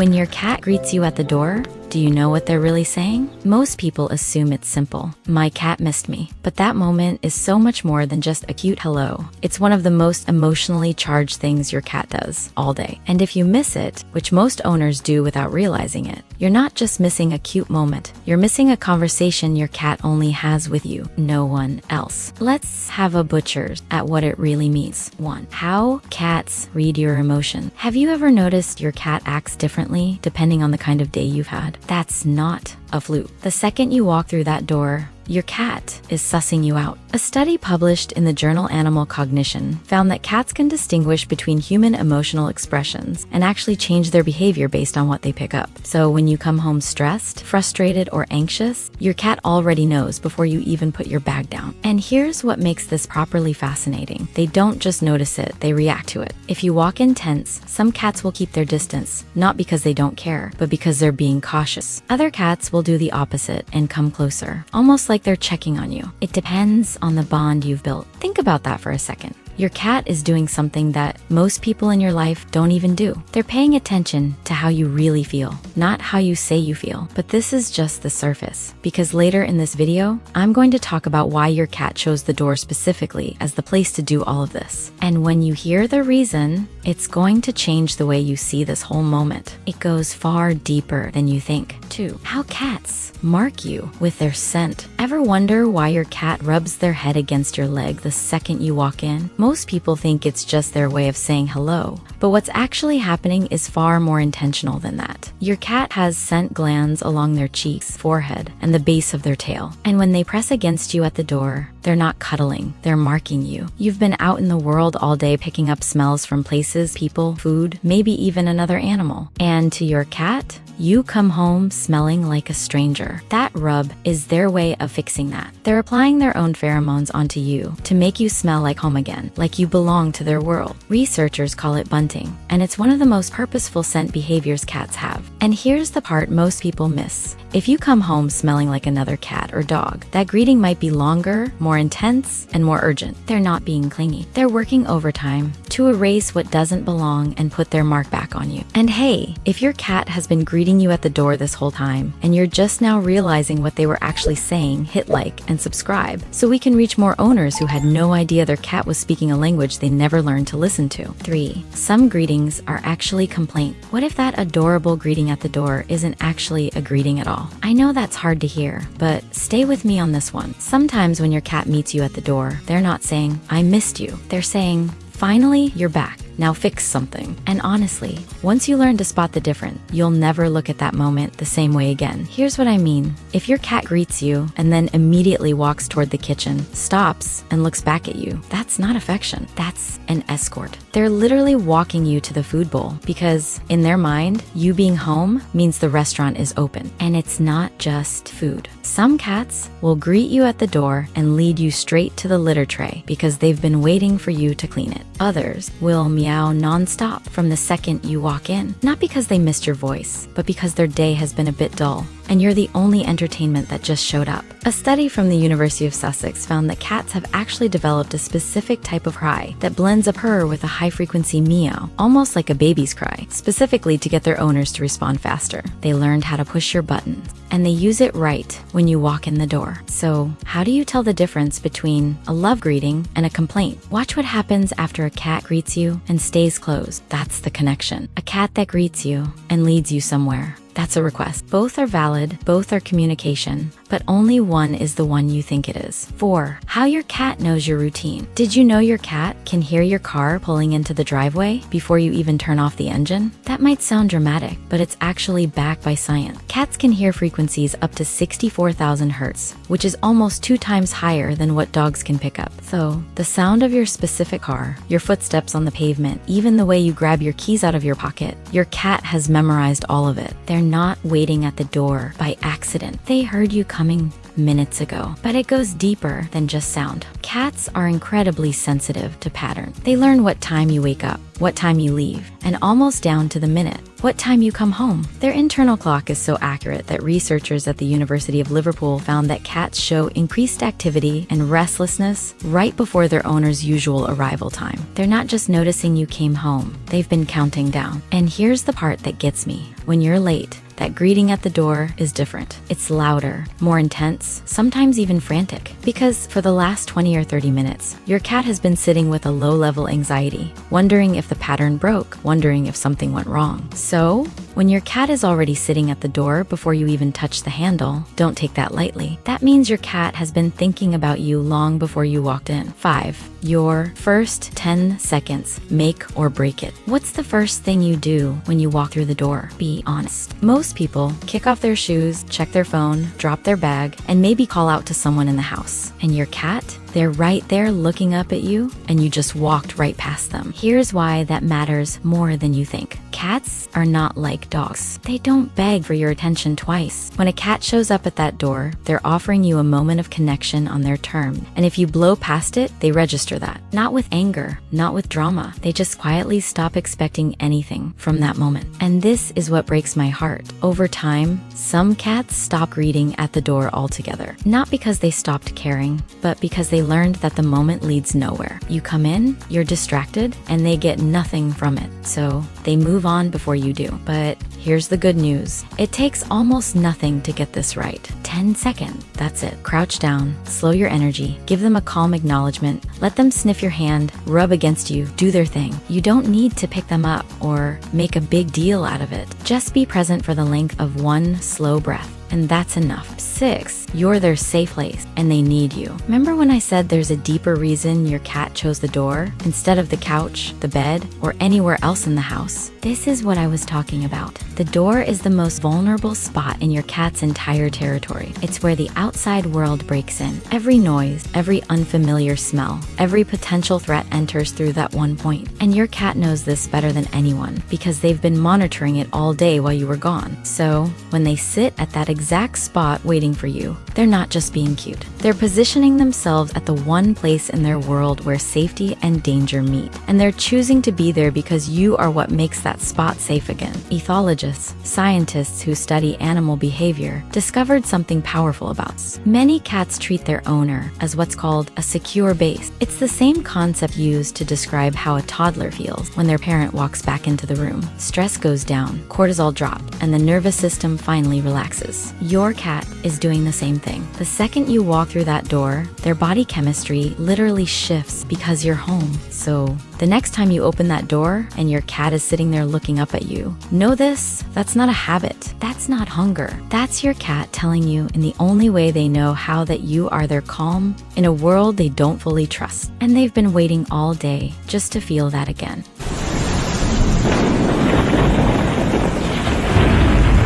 When your cat greets you at the door, do you know what they're really saying? Most people assume it's simple. My cat missed me. But that moment is so much more than just a cute hello. It's one of the most emotionally charged things your cat does all day. And if you miss it, which most owners do without realizing it, you're not just missing a cute moment. You're missing a conversation your cat only has with you, no one else. Let's have a butcher's at what it really means. 1. How cats read your emotion. Have you ever noticed your cat acts differently depending on the kind of day you've had? That's not a fluke. The second you walk through that door, your cat is sussing you out. A study published in the journal Animal Cognition found that cats can distinguish between human emotional expressions and actually change their behavior based on what they pick up. So when you come home stressed, frustrated, or anxious, your cat already knows before you even put your bag down. And here's what makes this properly fascinating. They don't just notice it, they react to it. If you walk in tense, some cats will keep their distance, not because they don't care, but because they're being cautious. Other cats will do the opposite and come closer, almost like they're checking on you. It depends on the bond you've built. Think about that for a second. Your cat is doing something that most people in your life don't even do. They're paying attention to how you really feel, not how you say you feel. But this is just the surface, because later in this video, I'm going to talk about why your cat chose the door specifically as the place to do all of this. And when you hear the reason, it's going to change the way you see this whole moment. It goes far deeper than you think. 2. How cats mark you with their scent. Ever wonder why your cat rubs their head against your leg the second you walk in? Most people think it's just their way of saying hello, but what's actually happening is far more intentional than that. Your cat has scent glands along their cheeks, forehead, and the base of their tail. And when they press against you at the door, they're not cuddling, they're marking you. You've been out in the world all day picking up smells from places, people, food, maybe even another animal. And to your cat, you come home smelling like a stranger. That rub is their way of fixing that. They're applying their own pheromones onto you to make you smell like home again, like you belong to their world. Researchers call it bunting, and it's one of the most purposeful scent behaviors cats have. And here's the part most people miss. If you come home smelling like another cat or dog, that greeting might be longer, more intense, and more urgent. They're not being clingy. They're working overtime to erase what doesn't belong and put their mark back on you. And hey, if your cat has been greeting you at the door this whole time, and you're just now realizing what they were actually saying, hit like and subscribe so we can reach more owners who had no idea their cat was speaking a language they never learned to listen to. 3. Some greetings are actually complaint. What if that adorable greeting at the door isn't actually a greeting at all? I know that's hard to hear, but stay with me on this one. Sometimes when your cat meets you at the door, they're not saying, "I missed you." They're saying, "Finally, you're back. Now fix something." And honestly, once you learn to spot the difference, you'll never look at that moment the same way again. Here's what I mean. If your cat greets you and then immediately walks toward the kitchen, stops, and looks back at you, that's not affection. That's an escort. They're literally walking you to the food bowl because in their mind, you being home means the restaurant is open. And it's not just food. Some cats will greet you at the door and lead you straight to the litter tray because they've been waiting for you to clean it. Others will meow non-stop from the second you walk in, not because they missed your voice, but because their day has been a bit dull and you're the only entertainment that just showed up. A study from the University of Sussex found that cats have actually developed a specific type of cry that blends a purr with a high-frequency meow, almost like a baby's cry, specifically to get their owners to respond faster. They learned how to push your buttons, and they use it right when you walk in the door. So, how do you tell the difference between a love greeting and a complaint? Watch what happens after a cat greets you and stays closed. That's the connection. A cat that greets you and leads you somewhere. That's a request. Both are valid, both are communication, but only one is the one you think it is. 4. How your cat knows your routine. Did you know your cat can hear your car pulling into the driveway before you even turn off the engine? That might sound dramatic, but it's actually backed by science. Cats can hear frequencies up to 64,000 hertz, which is almost 2 times higher than what dogs can pick up. So, the sound of your specific car, your footsteps on the pavement, even the way you grab your keys out of your pocket, your cat has memorized all of it. They're not waiting at the door by accident. They heard you coming minutes ago. But it goes deeper than just sound. Cats are incredibly sensitive to pattern. They learn what time you wake up, what time you leave, and almost down to the minute, what time you come home. Their internal clock is so accurate that researchers at the University of Liverpool found that cats show increased activity and restlessness right before their owner's usual arrival time. They're not just noticing you came home, they've been counting down. And here's the part that gets me. When you're late, that greeting at the door is different. It's louder, more intense, sometimes even frantic. Because for the last 20 or 30 minutes, your cat has been sitting with a low-level anxiety, wondering if the pattern broke, wondering if something went wrong. So, when your cat is already sitting at the door before you even touch the handle, don't take that lightly. That means your cat has been thinking about you long before you walked in. 5. Your first 10 seconds make or break it. What's the first thing you do when you walk through the door? Be honest. Most people kick off their shoes, check their phone, drop their bag, and maybe call out to someone in the house. And your cat? They're right there looking up at you, and you just walked right past them. Here's why that matters more than you think. Cats are not like dogs. They don't beg for your attention twice. When a cat shows up at that door, they're offering you a moment of connection on their terms. And if you blow past it, they register that. Not with anger, not with drama. They just quietly stop expecting anything from that moment. And this is what breaks my heart. Over time, some cats stop greeting at the door altogether. Not because they stopped caring, but because they learned that the moment leads nowhere. You come in, you're distracted, and they get nothing from it. So they move on before you do. But here's the good news. It takes almost nothing to get this right. 10 seconds, that's it. Crouch down, slow your energy, give them a calm acknowledgement, let them sniff your hand, rub against you, do their thing. You don't need to pick them up or make a big deal out of it. Just be present for the length of one slow breath. And that's enough. 6, you're their safe place, and they need you. Remember when I said there's a deeper reason your cat chose the door instead of the couch, the bed, or anywhere else in the house? This is what I was talking about. The door is the most vulnerable spot in your cat's entire territory. It's where the outside world breaks in. Every noise, every unfamiliar smell, every potential threat enters through that one point. And your cat knows this better than anyone because they've been monitoring it all day while you were gone. So, when they sit at that exact spot waiting for you, they're not just being cute. They're positioning themselves at the one place in their world where safety and danger meet. And they're choosing to be there because you are what makes that spot safe again. Ethologists, scientists who study animal behavior, discovered something powerful about this. Many cats treat their owner as what's called a secure base. It's the same concept used to describe how a toddler feels when their parent walks back into the room. Stress goes down, cortisol dropped, and the nervous system finally relaxes. Your cat is doing the same thing. The second you walk through that door, their body chemistry literally shifts because you're home. So the next time you open that door and your cat is sitting there looking up at you, know this, that's not a habit. That's not hunger. That's your cat telling you in the only way they know how that you are their calm in a world they don't fully trust. And they've been waiting all day just to feel that again.